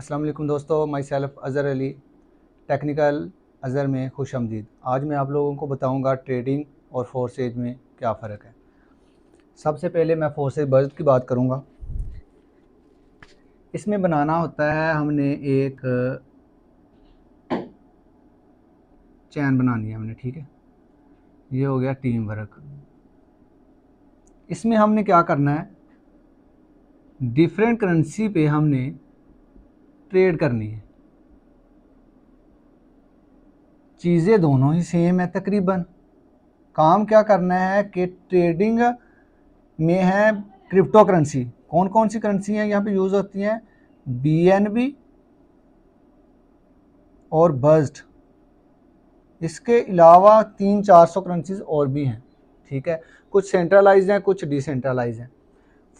अस्सलाम वालेकुम दोस्तों, my self Azhar Ali, technical Azhar में खुश आमदीद। आज मैं आप लोगों को बताऊंगा ट्रेडिंग और फोर्सेज में क्या फ़र्क है। सबसे पहले मैं फोर्सेज बजट की बात करूंगा। इसमें बनाना होता है, हमने एक चैन बनानी है हमने, ठीक है। ये हो गया टीम वर्क। इसमें हमने क्या करना है, डिफरेंट करेंसी पे हमने ट्रेड करनी है। चीज़ें दोनों ही सेम है तकरीबन। काम क्या करना है कि ट्रेडिंग में है क्रिप्टो करेंसी। कौन कौन सी करेंसी हैं यहाँ पे यूज़ होती हैं? बीएनबी और बज्ड। इसके अलावा 300-400 करेंसीज और भी हैं, ठीक है। कुछ सेंट्रलाइज हैं, कुछ डिसेंट्रलाइज हैं।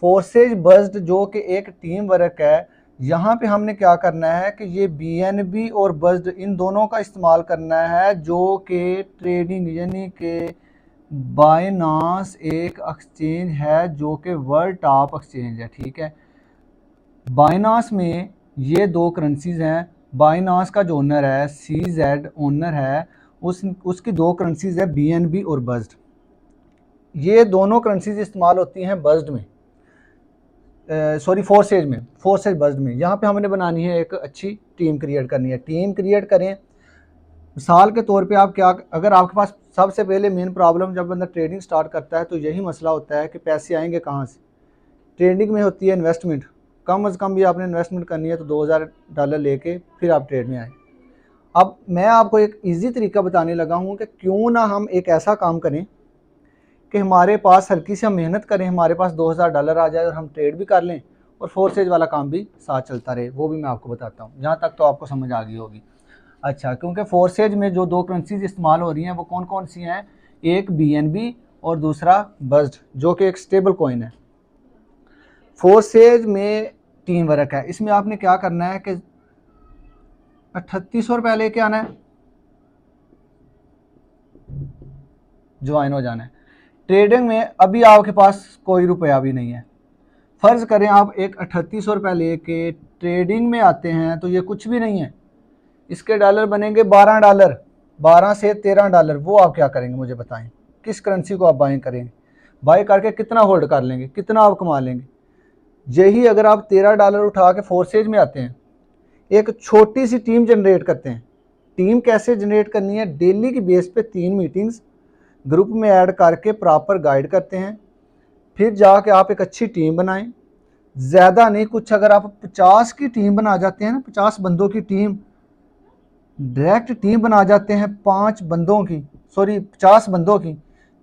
फोर्सेज बज्ड जो कि एक टीम वर्क है, यहाँ पे हमने क्या करना है कि ये बीएनबी और बज्ड इन दोनों का इस्तेमाल करना है, जो कि ट्रेडिंग यानी कि बाइनांस एक एक्सचेंज है जो कि वर्ल्ड टॉप एक्सचेंज है, ठीक है। बाइनांस में ये दो करेंसीज हैं। बाइनांस का जो ओनर है CZ ओनर है, उसकी दो करेंसीज है BNB और बज्ड। ये दोनों करेंसीज इस्तेमाल होती हैं बज्ड में, सॉरी फोर्सेज बज्ड में। यहाँ पे हमने बनानी है एक अच्छी टीम क्रिएट करनी है। टीम क्रिएट करें मिसाल के तौर पे, आप क्या, अगर आपके पास सबसे पहले मेन प्रॉब्लम जब बंदा ट्रेडिंग स्टार्ट करता है तो यही मसला होता है कि पैसे आएंगे कहाँ से। ट्रेडिंग में होती है इन्वेस्टमेंट। कम अज़ कम भी आपने इन्वेस्टमेंट करनी है तो $2000 लेके फिर आप ट्रेड में आए। अब मैं आपको एक इजी तरीका बताने लगा हूँ कि क्यों ना हम एक ऐसा काम करें कि हमारे पास हल्की सी हम मेहनत करें, हमारे पास $2000 आ जाए और हम ट्रेड भी कर लें और फोर्सेज वाला काम भी साथ चलता रहे। वो भी मैं आपको बताता हूँ, जहाँ तक तो आपको समझ आ गई होगी। अच्छा, क्योंकि फोर्सेज में जो दो करेंसीज इस्तेमाल हो रही हैं वो कौन कौन सी हैं? एक BNB और दूसरा बज्ड जो कि एक स्टेबल कॉइन है। फोर्सेज में टीम वर्क है। इसमें आपने क्या करना है कि 3800 लेके आना है, ज्वाइन हो जाना है। ट्रेडिंग में अभी आपके पास कोई रुपया भी नहीं है। फ़र्ज़ करें आप एक 3800 लेके ट्रेडिंग में आते हैं तो ये कुछ भी नहीं है। इसके डॉलर बनेंगे $12, 12 से $13। वो आप क्या करेंगे मुझे बताएं, किस करेंसी को आप बाइंग करेंगे? बाई करके कितना होल्ड कर लेंगे, कितना आप कमा लेंगे? यही अगर आप $13 उठा के फोर्सेज में आते हैं, एक छोटी सी टीम जनरेट करते हैं। टीम कैसे जनरेट करनी है? डेली की बेस पे 3 मीटिंग्स ग्रुप में ऐड करके प्रॉपर गाइड करते हैं। फिर जाके आप एक अच्छी टीम बनाएं। ज़्यादा नहीं, कुछ अगर आप 50 की टीम बना जाते हैं ना, 50 बंदों की टीम, डायरेक्ट टीम बना जाते हैं 5 बंदों की, सॉरी 50 बंदों की,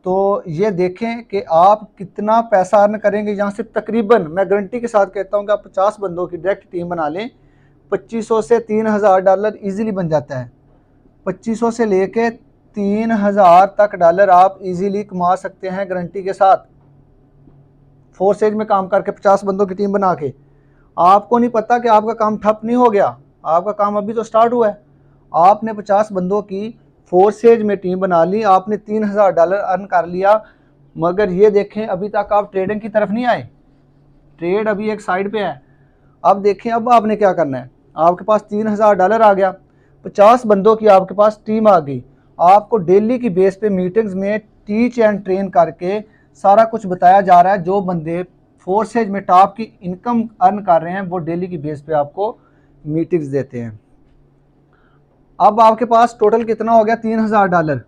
तो ये देखें कि आप कितना पैसा अर्न करेंगे यहाँ से। तकरीबन मैं गारंटी के साथ कहता हूँ कि आप 50 बंदों की डायरेक्ट टीम बना लें, 2500 से $3000 ईजिली बन जाता है। 2500 से लेके $3000 तक डॉलर आप इजीली कमा सकते हैं गारंटी के साथ, फोर्सेज में काम करके 50 बंदों की टीम बना के। आपको नहीं पता कि आपका काम ठप नहीं हो गया, आपका काम अभी तो स्टार्ट हुआ है। आपने 50 बंदों की फोर्सेज में टीम बना ली, आपने $3000 अर्न कर लिया, मगर ये देखें अभी तक आप ट्रेडिंग की तरफ नहीं आए। ट्रेड अभी एक साइड पे है। अब देखें अब आपने क्या करना है। आपके पास $3000 आ गया, 50 बंदों की आपके पास टीम आ गई। आपको डेली की बेस पे मीटिंग्स में टीच एंड ट्रेन करके सारा कुछ बताया जा रहा है। जो बंदे फोर्सेज में टॉप की इनकम अर्न कर रहे हैं वो डेली की बेस पे आपको मीटिंग्स देते हैं। अब आपके पास टोटल कितना हो गया? $3000,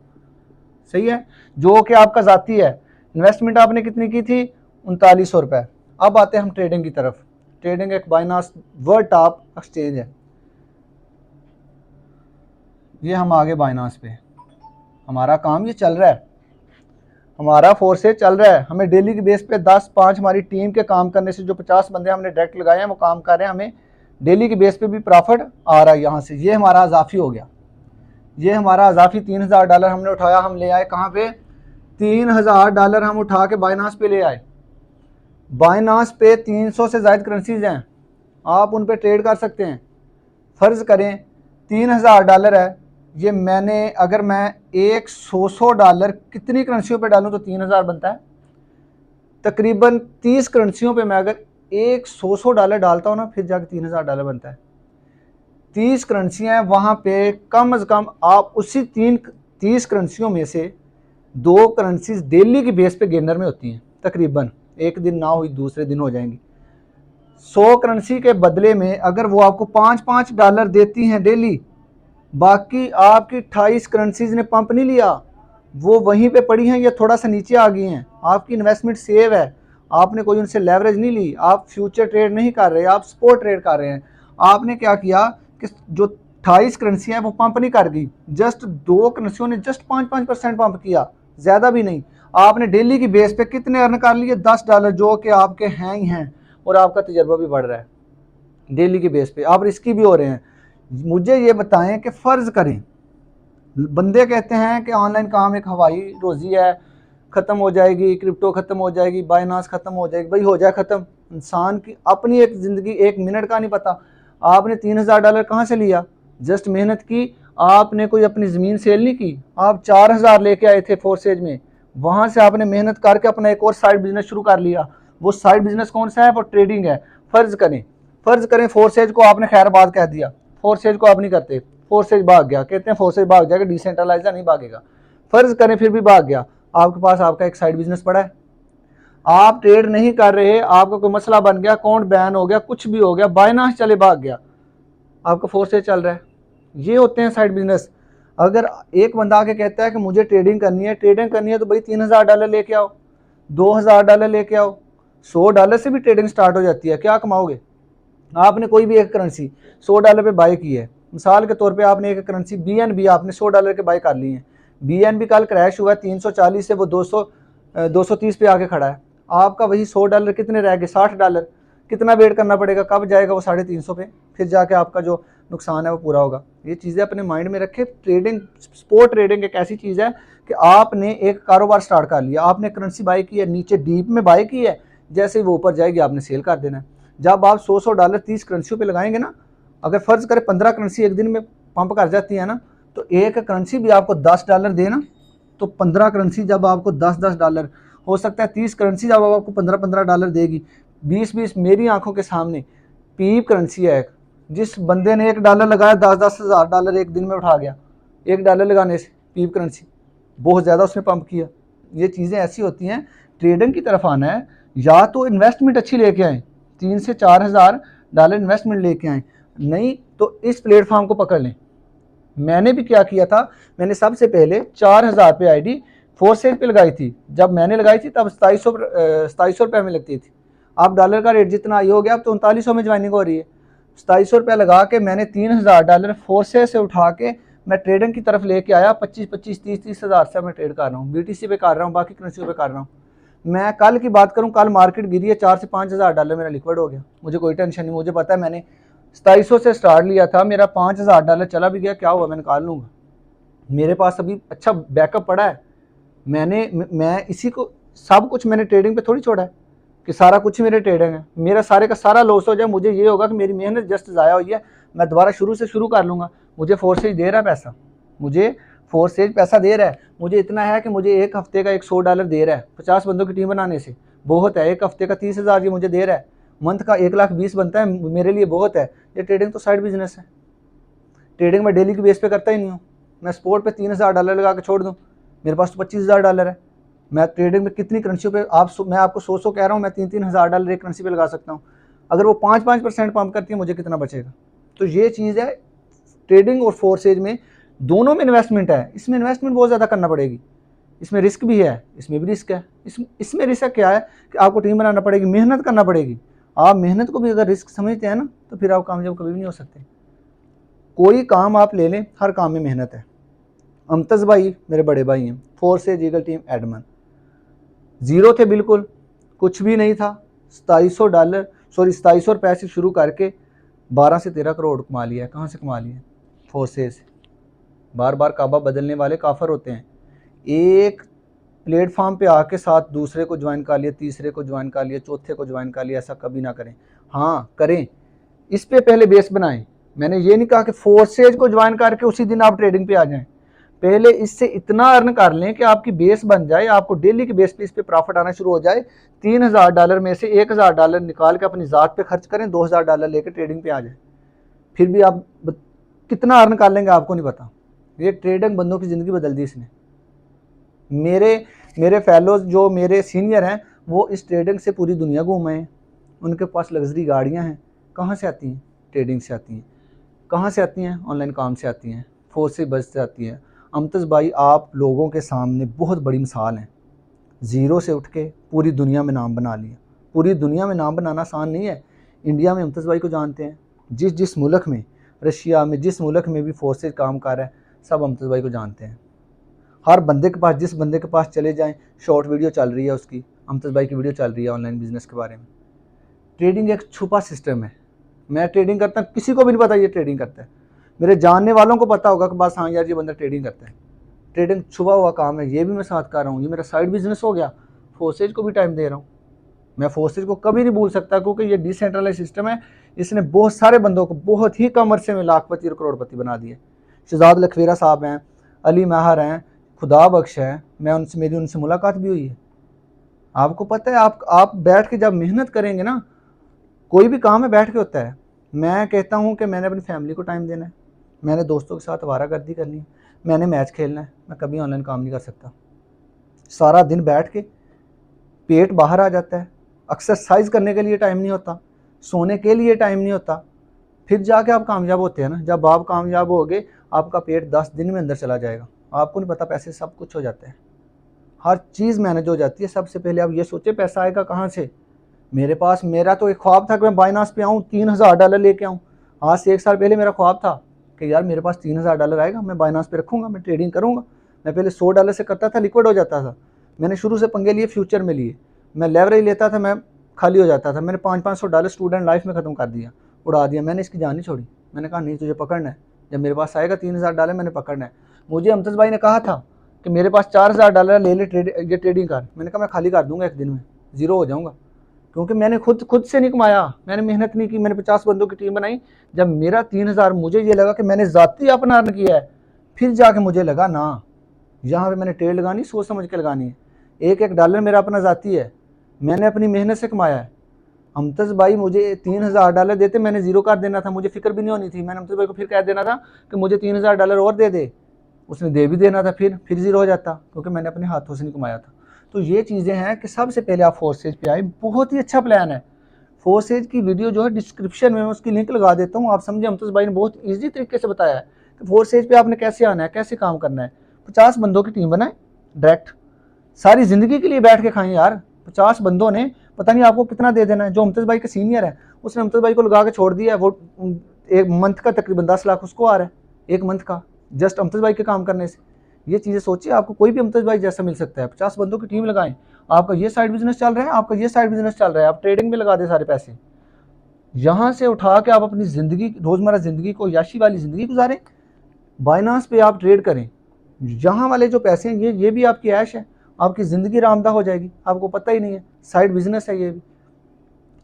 सही है, जो कि आपका ज़ाती है। इन्वेस्टमेंट आपने कितनी की थी? $3900। अब आते हैं हम ट्रेडिंग की तरफ। ट्रेडिंग एक बाइनांस वर्ल्ड टॉप एक्सचेंज है। ये हम आगे बाइनांस पे, हमारा काम ये चल रहा है, हमारा फोर्सेज चल रहा है। हमें डेली की बेस पे 10-5 हमारी टीम के काम करने से जो 50 बंदे हमने डायरेक्ट लगाए हैं वो काम कर रहे हैं, हमें डेली की बेस पे भी प्रॉफिट आ रहा है यहाँ से। ये हमारा अजाफी हो गया। ये हमारा अजाफी $3000 हमने उठाया, हम ले आए कहाँ पे? $3000 हम उठा के बाइनांस पे ले आए। बाइनांस पे 300 से ज़ायद करेंसीज हैं, आप उन पे ट्रेड कर सकते हैं। फ़र्ज़ करें $3000 है, ये मैंने, अगर मैं एक $100 कितनी करेंसियों पे डालूं तो 3000 बनता है? तकरीबन 30 करेंसियों पे मैं अगर एक $100 डालता हूँ ना, फिर जाकर $3000 बनता है। 30 करेंसियाँ हैं, वहाँ पे कम से कम आप उसी 30 करेंसियों में से 2 करेंसीज डेली की बेस पे गेनर में होती हैं, तकरीबन एक दिन ना हुई दूसरे दिन हो जाएंगी। 100 करेंसी के बदले में अगर वो आपको $5 देती हैं डेली, बाकी आपकी 28 करेंसीज ने पंप नहीं लिया, वो वहीं पे पड़ी हैं या थोड़ा सा नीचे आ गई हैं, आपकी इन्वेस्टमेंट सेव है, आपने कोई उनसे लेवरेज नहीं ली, आप फ्यूचर ट्रेड नहीं कर रहे, आप स्पॉट ट्रेड कर रहे हैं। आपने क्या किया कि जो 28 करेंसी है वो पंप नहीं कर गई, जस्ट 2 करेंसियों ने जस्ट 5% पंप किया, ज़्यादा भी नहीं। आपने डेली की बेस पे कितने अर्न कर लिए? $10, जो कि आपके हैं ही हैं, और आपका तजर्बा भी बढ़ रहा है। डेली की बेस पे आप रिस्की भी हो रहे हैं। मुझे ये बताएं कि फ़र्ज़ करें, बंदे कहते हैं कि ऑनलाइन काम एक हवाई रोज़ी है, ख़त्म हो जाएगी, क्रिप्टो ख़त्म हो जाएगी, बाइनांस ख़त्म हो जाएगी। भाई हो जाए ख़त्म, इंसान की अपनी एक ज़िंदगी, एक मिनट का नहीं पता। आपने $3000 कहाँ से लिया? जस्ट मेहनत की, आपने कोई अपनी ज़मीन सेल नहीं की, आप 4000 लेके आए थे फोर्सेज में, वहाँ से आपने मेहनत करके अपना एक और साइड बिजनेस शुरू कर लिया। वो साइड बिजनेस कौन सा है? वो ट्रेडिंग है। फ़र्ज़ करें फोर्सेज को आपने खैरबाद कह दिया, फोर्सेज को आप नहीं करते, फोर्सेज भाग गया, कहते हैं फोर्सेज भाग जाएगा, डिसेंट्रलाइजर नहीं भागेगा। फ़र्ज़ करें फिर भी भाग गया, आपके पास आपका एक साइड बिजनेस पड़ा है, आप ट्रेड नहीं कर रहे, आपका कोई मसला बन गया, अकाउंट बैन हो गया, कुछ भी हो गया, बाइनांस चले भाग गया, आपका फोर्सेज चल रहा है। ये होते हैं साइड बिजनेस। अगर एक बंदा आके कहता है कि मुझे ट्रेडिंग करनी है तो भाई $3000 लेके आओ, $2000 लेके आओ, $100 से भी ट्रेडिंग स्टार्ट हो जाती है। क्या कमाओगे? आपने कोई भी एक करेंसी $100 पे बाय की है, मिसाल के तौर पे आपने एक करेंसी BNB आपने $100 के बाय कर ली है, BNB कल क्रैश हुआ 340 से वो 230 पे आके खड़ा है, आपका वही $100 कितने रह गए? $60। कितना वेट करना पड़ेगा, कब जाएगा वो 350 पे, फिर जाके आपका जो नुकसान है वो पूरा होगा। ये चीज़ें अपने माइंड में रखें। ट्रेडिंग, स्पोर्ट ट्रेडिंग एक ऐसी चीज़ है कि आपने एक कारोबार स्टार्ट कर लिया, आपने करेंसी बाय की है, नीचे डीप में बाय की है, जैसे ही वो ऊपर जाएगी आपने सेल कर देना है। जब आप $100 30 करेंसियों पे लगाएंगे ना, अगर फ़र्ज़ करें 15 करेंसी एक दिन में पंप कर जाती है ना, तो एक करेंसी भी आपको $10 देना, तो 15 करेंसी जब आपको $10 हो सकता है 30 करेंसी जब आपको $15 देगी, 20 मेरी आंखों के सामने पीप करेंसी है। जिस बंदे ने $1 लगाया, 10 हज़ार डॉलर एक दिन में उठा गया, $1 लगाने से पीप करेंसी, बहुत ज़्यादा उसने पंप किया। ये चीज़ें ऐसी होती हैं। ट्रेडिंग की तरफ आना है, या तो इन्वेस्टमेंट अच्छी लेके आए, 3 से 4 हज़ार डॉलर इन्वेस्टमेंट लेके आए, नहीं तो इस प्लेटफॉर्म को पकड़ लें। मैंने भी क्या किया था, मैंने सबसे पहले 4000 पे आईडी फोर्सेज पे लगाई थी। जब मैंने लगाई थी तब 2700 रुपये में लगती थी। अब डॉलर का रेट जितना आई हो गया, अब तो 3900 में ज्वाइनिंग हो रही है। 2700 रुपये लगा के मैंने $3000 फोर्सेज से उठा के मैं ट्रेडिंग की तरफ लेके आया। 25 30 हज़ार से मैं ट्रेड कर रहा हूँ, BTC पे कर रहा हूँ, बाकी करेंसियों पे कर रहा हूँ। मैं कल की बात करूँ, कल मार्केट गिरी है, 4 से 5 हज़ार डॉलर मेरा लिक्विड हो गया। मुझे कोई टेंशन नहीं, मुझे पता है मैंने 2700 से स्टार्ट लिया था, मेरा $5000 चला भी गया, क्या हुआ, मैं निकाल लूँगा। मेरे पास अभी अच्छा बैकअप पड़ा है। मैं इसी को सब कुछ मैंने ट्रेडिंग पे थोड़ी छोड़ा है कि सारा कुछ मेरे ट्रेडिंग है। मेरा सारे का सारा लॉस हो जाए, मुझे ये होगा कि मेरी मेहनत जस्ट ज़ाया हुई है, मैं दोबारा शुरू से शुरू कर लूँगा। मुझे फोर्सेज दे रहा है पैसा, मुझे फोर्सेज पैसा दे रहा है, मुझे इतना है कि मुझे एक हफ्ते का $100 दे रहा है। 50 बंदों की टीम बनाने से बहुत है। एक हफ्ते का 30,000 ये मुझे दे रहा है, मंथ का 1,20,000 बनता है, मेरे लिए बहुत है। ये ट्रेडिंग तो साइड बिजनेस है। ट्रेडिंग में डेली की बेस पे करता ही नहीं हूँ। मैं स्पोर्ट पे $3000 लगा के छोड़ दूँ, मेरे पास तो $25,000 है। मैं ट्रेडिंग में कितनी करेंसियों पे मैं आपको 100 कह रहा हूँ, मैं $3,000 एक करेंसी पे लगा सकता हूँ। अगर वो 5% पंप करती है, मुझे कितना बचेगा? तो ये चीज़ है। ट्रेडिंग और फोर्सेज में दोनों में इन्वेस्टमेंट है। इसमें इन्वेस्टमेंट बहुत ज़्यादा करना पड़ेगी, इसमें रिस्क भी है, इसमें भी रिस्क है। इसमें रिस्क क्या है कि आपको टीम बनाना पड़ेगी, मेहनत करना पड़ेगी। आप मेहनत को भी अगर रिस्क समझते हैं ना, तो फिर आप कामयाब कभी भी नहीं हो सकते। कोई काम आप ले लें, हर काम में मेहनत है। अमतज़ भाई मेरे बड़े भाई हैं, forces eagle team Edmund, zero थे, बिल्कुल कुछ भी नहीं था। $2700 से शुरू करके 12 से 13 करोड़ कमा लिया है। कहाँ से कमा लिया है? फोर्सेज से। बार बार काबा बदलने वाले काफर होते हैं। एक प्लेटफॉर्म पे आके साथ दूसरे को ज्वाइन कर लिया, तीसरे को ज्वाइन कर लिया, चौथे को ज्वाइन कर लिया, ऐसा कभी ना करें। हाँ करें, इस पे पहले बेस बनाएं। मैंने ये नहीं कहा कि फोर्सेज को ज्वाइन करके उसी दिन आप ट्रेडिंग पे आ जाएं। पहले इससे इतना अर्न कर लें कि आपकी बेस बन जाए, आपको डेली की बेस पे इस पे प्रॉफिट आना शुरू हो जाए। $3000 में से $1000 निकाल के अपनी ज़ात पे खर्च करें, $2000 लेके ट्रेडिंग पे आ जाए। फिर भी आप कितना अर्न कर लेंगे आपको नहीं पता। ये ट्रेडिंग बंदों की ज़िंदगी बदल दी इसने। मेरे मेरे फेलोज जो मेरे सीनियर हैं वो इस ट्रेडिंग से पूरी दुनिया घूमे हैं। उनके पास लग्जरी गाड़ियां हैं। कहाँ से आती हैं? ट्रेडिंग से आती हैं। कहाँ से आती हैं? ऑनलाइन काम से आती हैं, फोर्स से बस से आती हैं। अमतज़ भाई आप लोगों के सामने बहुत बड़ी मिसाल हैं। ज़ीरो से उठ के पूरी दुनिया में नाम बना लिया। पूरी दुनिया में नाम बनाना आसान नहीं है। इंडिया में अमतज़ भाई को जानते हैं, जिस मुल्क में, रशिया में, जिस मुल्क में भी फोर्सेज काम कर रहा है सब अमतज़ भाई को जानते हैं। हर बंदे के पास, जिस बंदे के पास चले जाएं, शॉर्ट वीडियो चल रही है उसकी, अमतज़ भाई की वीडियो चल रही है ऑनलाइन बिजनेस के बारे में। ट्रेडिंग एक छुपा सिस्टम है। मैं ट्रेडिंग करता हूँ, किसी को भी नहीं पता ये ट्रेडिंग करता है। मेरे जानने वालों को पता होगा कि बस हाँ यार ये बंदा ट्रेडिंग करता है। ट्रेडिंग छुपा हुआ काम है, ये भी मैं साथ कर रहा हूँ। ये मेरा साइड बिजनेस हो गया। फोर्सेज को भी टाइम दे रहा हूँ। मैं फोर्सेज को कभी नहीं भूल सकता क्योंकि ये डिसेंट्रलाइज सिस्टम है। इसने बहुत सारे बंदों को बहुत ही कम अरसे में लाखपति और करोड़पति बना दिए। शहजाद लखवीरा साहब हैं, अली महर हैं, खुदा बख्श हैं, मेरी उनसे मुलाकात भी हुई है। आपको पता है, आप बैठ के जब मेहनत करेंगे ना, कोई भी काम है बैठ के होता है। मैं कहता हूँ कि मैंने अपनी फैमिली को टाइम देना है, मैंने दोस्तों के साथ आवारागर्दी करनी है, मैंने मैच खेलना है। मैं कभी ऑनलाइन काम नहीं कर सकता। सारा दिन बैठ के पेट बाहर आ जाता है। एक्सरसाइज करने के लिए टाइम नहीं होता, सोने के लिए टाइम नहीं होता। फिर जाके आप कामयाब होते हैं ना। जब आप कामयाब होगे आपका पेट 10 दिन में अंदर चला जाएगा। आपको नहीं पता, पैसे सब कुछ हो जाते हैं, हर चीज़ मैनेज हो जाती है। सबसे पहले आप ये सोचे पैसा आएगा कहाँ से। मेरा तो एक ख्वाब था कि मैं बाइनास पे आऊँ, $3000 लेके आऊँ। आज से 1 साल पहले मेरा ख्वाब था कि यार मेरे पास $3000 आएगा, मैं बाइनास पे रखूँगा, मैं ट्रेडिंग करूँगा। मैं पहले $100 से करता था, लिक्विड हो जाता था। मैंने शुरू से पंगे लिए, फ्यूचर में लिए। मैं लेवरेज लेता था, मैं खाली हो जाता था। मैंने $500 स्टूडेंट लाइफ में ख़त्म कर दिया, उड़ा दिया। मैंने इसकी जान नहीं छोड़ी। मैंने कहा नहीं, तुझे पकड़ना है। जब मेरे पास आएगा $3000 मैंने पकड़ना है। मुझे अमतज़ भाई ने कहा था कि मेरे पास $4000 ले ले, ये ट्रेडिंग कर। मैंने कहा मैं खाली कर दूंगा, एक दिन में ज़ीरो हो जाऊंगा। क्योंकि मैंने खुद से नहीं कमाया, मैंने मेहनत नहीं की। मैंने 50 बंदों की टीम बनाई। जब मेरा 3000, मुझे ये लगा कि मैंने ज़ाती अपना अर्न किया है। फिर जाके मुझे लगा ना, यहाँ पे मैंने ट्रेड लगानी, सोच समझ के लगानी है। एक एक डॉलर मेरा अपना ज़ाती है, मैंने अपनी मेहनत से कमाया है। अमतज़ भाई मुझे $3000 देते, मैंने ज़ीरो कर देना था, मुझे फिक्र भी नहीं होनी थी। मैंने अमतज़ भाई को फिर कह देना था कि मुझे $3000 और दे दे, उसने दे भी देना था। फिर ज़ीरो हो जाता, क्योंकि मैंने अपने हाथों से नहीं कमाया था। तो ये चीज़ें हैं कि सबसे पहले आप फोर्सेज पे आए। बहुत ही अच्छा प्लान है। फोर्सेज की वीडियो जो है डिस्क्रिप्शन में मैं उसकी लिंक लगा देता हूँ। आप समझे, अमतज़ भाई ने बहुत ईजी तरीके से बताया है कि फोर्सेज पे आपने कैसे आना है, कैसे काम करना है। 50 बंदों की टीम बनाए, डायरेक्ट सारी ज़िंदगी के लिए बैठ के खाएं यार। 50 बंदों ने पता नहीं आपको कितना दे देना है। जो अमतज़ भाई के सीनियर है उसने अमतज़ भाई को लगा के छोड़ दिया है। वो एक मंथ का तकरीबन 10 लाख उसको आ रहा है, एक मंथ का, जस्ट अमतज़ भाई के काम करने से। ये चीज़ें सोचिए, आपको कोई भी अमतज़ भाई जैसा मिल सकता है। 50 बंदों की टीम लगाएं, आपका ये साइड बिजनेस चल रहा है, आपका ये साइड बिजनेस चल रहा है, आप ट्रेडिंग में लगा दें सारे पैसे। यहाँ से उठा के आप अपनी ज़िंदगी, रोज़मर्रा ज़िंदगी को याशी वाली ज़िंदगी गुजारें। बाइनांस पे आप ट्रेड करें। यहाँ वाले जो पैसे हैं ये भी आपकी ऐश है। आपकी ज़िंदगी रामदा हो जाएगी, आपको पता ही नहीं है। साइड बिजनेस है ये भी।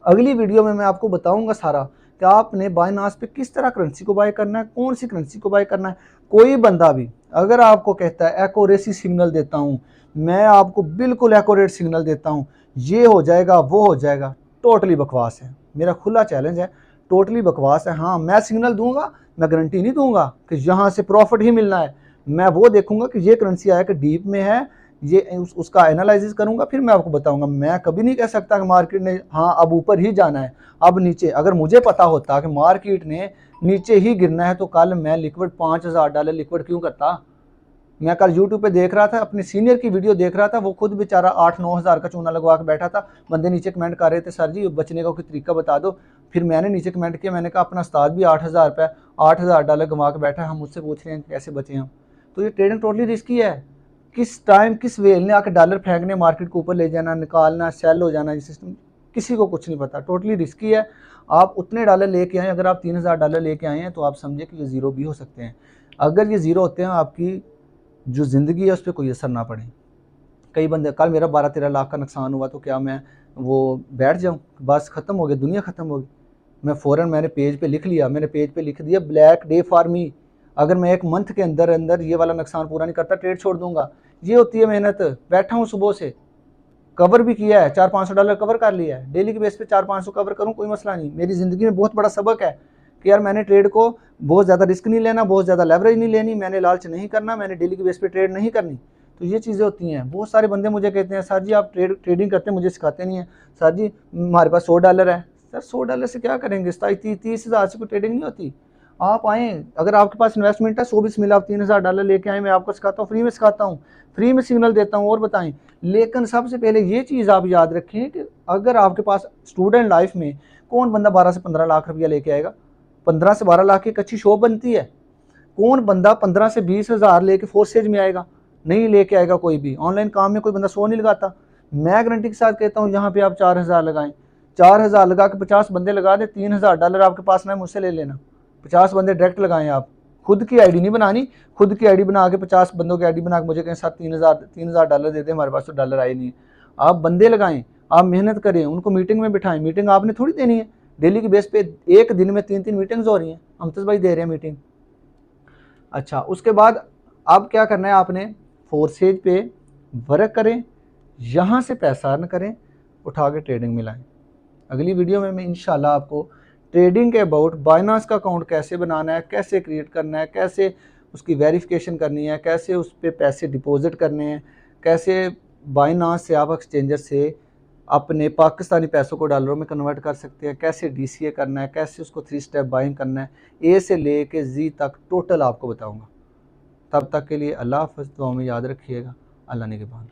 अगली वीडियो में मैं आपको बताऊंगा सारा कि आपने बाइनांस पे किस तरह करेंसी को बाय करना है, कौन सी करेंसी को बाय करना है। कोई बंदा भी अगर आपको कहता है एक्यूरेसी सिग्नल देता हूँ, मैं आपको बिल्कुल एक्यूरेट सिग्नल देता हूँ, ये हो जाएगा वो हो जाएगा, टोटली बकवास है। मेरा खुला चैलेंज है, टोटली बकवास है। हाँ, मैं सिग्नल दूंगा, मैं गारंटी नहीं दूंगा कि यहाँ से प्रॉफिट ही मिलना है। मैं वो देखूंगा कि ये करेंसी आया कि डीप में है, ये उसका एनालिसिस करूंगा, फिर मैं आपको बताऊंगा। मैं कभी नहीं कह सकता कि मार्केट ने हाँ अब ऊपर ही जाना है, अब नीचे। अगर मुझे पता होता कि मार्केट ने नीचे ही गिरना है तो कल मैं लिक्विड $5000 लिक्विड क्यों करता। मैं कल यूट्यूब पे देख रहा था, अपने सीनियर की वीडियो देख रहा था, वो खुद बेचारा 8-9 हज़ार का चूना लगवा के बैठा था। बंदे नीचे कमेंट कर रहे थे, सर जी बचने का कोई तरीका बता दो। फिर मैंने नीचे कमेंट किया, मैंने कहा अपना उस्ताद भी 8000 पे $8000 गंवा के बैठा है, हम मुझसे पूछ रहे हैं कैसे बचे हम। तो ये ट्रेडिंग टोटली रिस्की है। किस टाइम किस वेल ने आकर डॉलर फेंकने, मार्केट को ऊपर ले जाना, निकालना, सेल हो जाना, ये सिस्टम किसी को कुछ नहीं पता। टोटली रिस्की है। आप उतने डॉलर लेके आए, अगर आप $3000 लेके आए हैं तो आप समझे कि ये ज़ीरो भी हो सकते हैं। अगर ये ज़ीरो होते हैं, आपकी जो ज़िंदगी है उस पर कोई असर ना पड़े। कई बंदे, कल मेरा 12-13 लाख का नुकसान हुआ तो क्या मैं वो बैठ जाऊँ, बस ख़त्म हो गया, दुनिया ख़त्म हो गई। मैं फ़ौरन मैंने पेज पे लिख लिया, मैंने पेज पे लिख दिया ब्लैक डे फॉर मी। अगर मैं एक मंथ के अंदर अंदर ये वाला नुकसान पूरा नहीं करता, ट्रेड छोड़ दूंगा। ये होती है मेहनत। बैठा हूँ सुबह से, कवर भी किया है, $400-500 कवर कर लिया है। डेली के बेस पे 400-500 कवर करूँ, कोई मसला नहीं। मेरी ज़िंदगी में बहुत बड़ा सबक है कि यार मैंने ट्रेड को बहुत ज़्यादा रिस्क नहीं लेना, बहुत ज़्यादा लेवरेज नहीं लेनी, मैंने लालच नहीं करना, मैंने डेली की बेस पे ट्रेड नहीं करनी। तो ये चीज़ें होती हैं। बहुत सारे बंदे मुझे कहते हैं सर जी आप ट्रेडिंग करते हैं, मुझे सिखाते नहीं हैं। सर जी हमारे पास $100 है। सर $100 से क्या करेंगे, 30,000 से कोई ट्रेडिंग नहीं होती। आप आएँ, अगर आपके पास इन्वेस्टमेंट है 120 मिला, आप $3,000 लेके आए, मैं आपको सिखाता हूँ, फ्री में सिखाता हूँ, फ्री में सिग्नल देता हूँ और बताएं। लेकिन सबसे पहले ये चीज़ आप याद रखें कि अगर आपके पास स्टूडेंट लाइफ में कौन बंदा 12 से 15 लाख रुपया लेके आएगा? 15 से 12 लाख की एक अच्छी शॉप बनती है। कौन बंदा 15 से 20 हज़ार लेके फोर्सेज में आएगा? नहीं लेके आएगा कोई भी। ऑनलाइन काम में कोई बंदा 100 नहीं लगाता। मैं गारंटी के साथ कहता हूँ यहाँ पे आप 4,000 लगाएं, 4,000 लगा के 50 बंदे लगा दे, $3,000 आपके पास ना है मुझसे ले लेना। 50 बंदे डायरेक्ट लगाएं आप, खुद की आईडी नहीं बनानी। खुद की आईडी बना के 50 बंदों की आईडी बना के मुझे कहें साथ $3,000 दे दे, हमारे पास तो डॉलर आए नहीं। आप बंदे लगाएं, आप मेहनत करें, उनको मीटिंग में बिठाएं। मीटिंग आपने थोड़ी देनी है, डेली की बेस पे एक दिन में 3-3 मीटिंग्स हो रही हैं, अमतज भाई दे रहे हैं मीटिंग। अच्छा, उसके बाद अब क्या करना है आपने, फोर्सेज पे वर्क करें, यहाँ से पैसा अर्न करें, उठा के ट्रेडिंग में लाएं। अगली वीडियो में मैं इंशाल्लाह आपको ट्रेडिंग के अबाउट बाइनांस का अकाउंट कैसे बनाना है, कैसे क्रिएट करना है, कैसे उसकी वेरिफिकेशन करनी है, कैसे उस पर पैसे डिपॉजिट करने हैं, कैसे बाइनांस से आप एक्सचेंजर से अपने पाकिस्तानी पैसों को डॉलरों में कन्वर्ट कर सकते हैं, कैसे DCA करना है, कैसे उसको 3 स्टेप बाइंग करना है, A से ले के Z तक टोटल आपको बताऊँगा। तब तक के लिए अल्लाह हाफ़िज़, दुआ में याद रखिएगा। अल्लाह निगहबान।